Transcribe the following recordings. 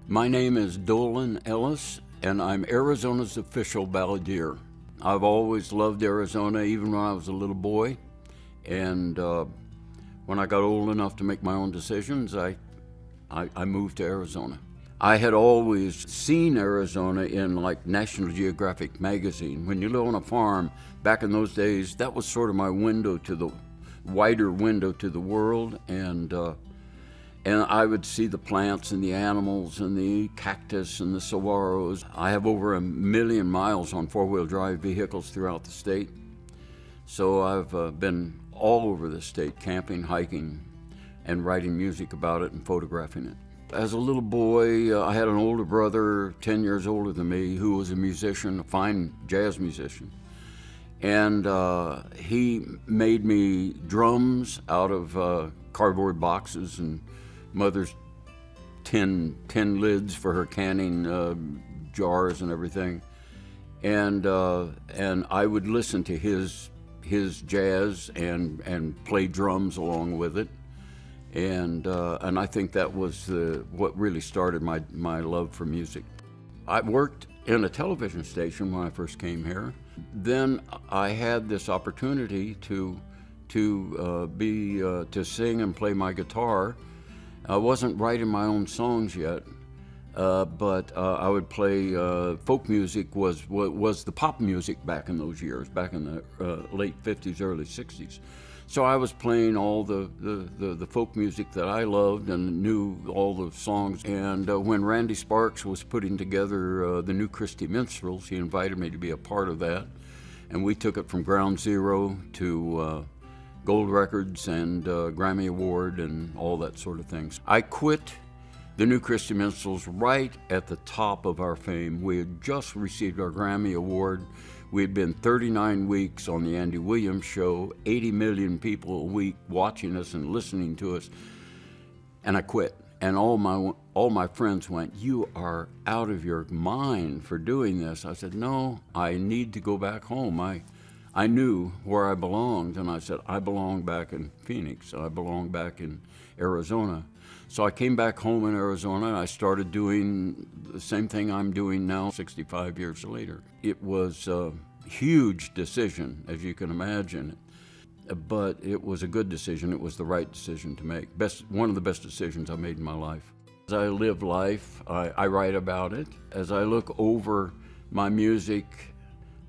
My name is Dolan Ellis, and I'm Arizona's official Balladeer. I've always loved Arizona, even when I was a little boy. And when I got old enough to make my own decisions, I moved to Arizona. I had always seen Arizona in like National Geographic magazine. When you live on a farm, back in those days, that was sort of my window to the wider window to the world. And I would see the plants and the animals and the cactus and the saguaros. I have over 1 million miles on four-wheel drive vehicles throughout the state. So I've been all over the state, camping, hiking, and writing music about it and photographing it. As a little boy, I had an older brother, 10 years older than me, who was a musician, a fine jazz musician. And he made me drums out of cardboard boxes and mother's tin lids for her canning jars and everything. And I would listen to his jazz and play drums along with it. And I think that was what really started my love for music. I worked in a television station when I first came here. Then I had this opportunity to sing and play my guitar. I wasn't writing my own songs yet, but I would play folk music. Was the pop music back in those years, back in the late 50s, early 60s. So I was playing all the folk music that I loved and knew all the songs. And when Randy Sparks was putting together the new Christie Minstrels, he invited me to be a part of that. And we took it from ground zero to gold records and Grammy Award and all that sort of things. I quit the new Christie Minstrels right at the top of our fame. We had just received our Grammy Award. We had been 39 weeks on the Andy Williams Show, 80 million people a week watching us and listening to us, and I quit. And all my friends went, "You are out of your mind for doing this." I said, "No, I need to go back home." I knew where I belonged, and I said, I belong back in Phoenix. I belong back in Arizona. So I came back home in Arizona, and I started doing the same thing I'm doing now, 65 years later. It was a huge decision, as you can imagine, but it was a good decision. It was the right decision to make. One of the best decisions I made in my life. As I live life, I write about it. As I look over my music,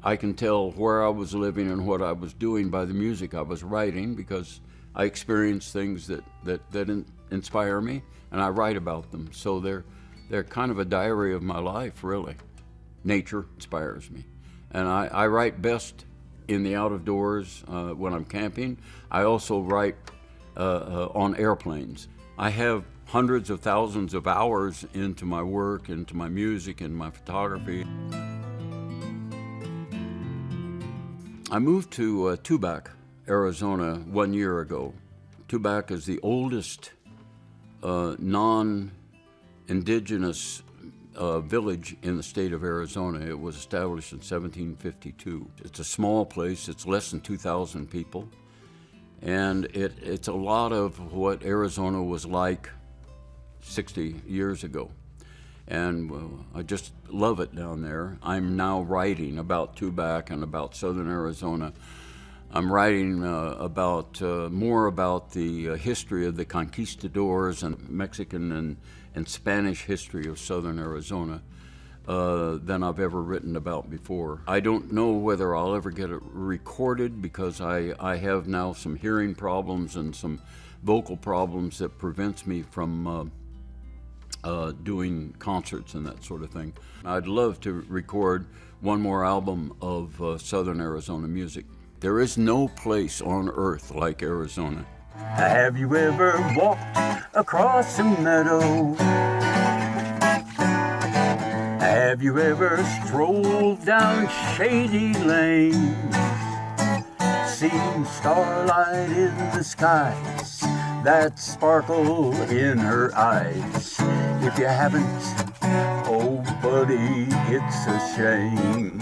I can tell where I was living and what I was doing by the music I was writing, because I experience things that inspire me, and I write about them. So they're kind of a diary of my life, really. Nature inspires me. And I write best in the out of doors when I'm camping. I also write on airplanes. I have hundreds of thousands of hours into my work, into my music, and my photography. I moved to Tubac, Arizona 1 year ago. Tubac is the oldest non-indigenous village in the state of Arizona. It was established in 1752. It's a small place. It's less than 2,000 people. And it's a lot of what Arizona was like 60 years ago. And I just love it down there. I'm now writing about Tubac and about southern Arizona. I'm writing more about the history of the conquistadors and Mexican and Spanish history of southern Arizona than I've ever written about before. I don't know whether I'll ever get it recorded, because I have now some hearing problems and some vocal problems that prevents me from doing concerts and that sort of thing. I'd love to record one more album of southern Arizona music. There is no place on earth like Arizona. Have you ever walked across a meadow? Have you ever strolled down shady lane? Seen starlight in the skies that sparkle in her eyes? If you haven't, oh buddy, it's a shame.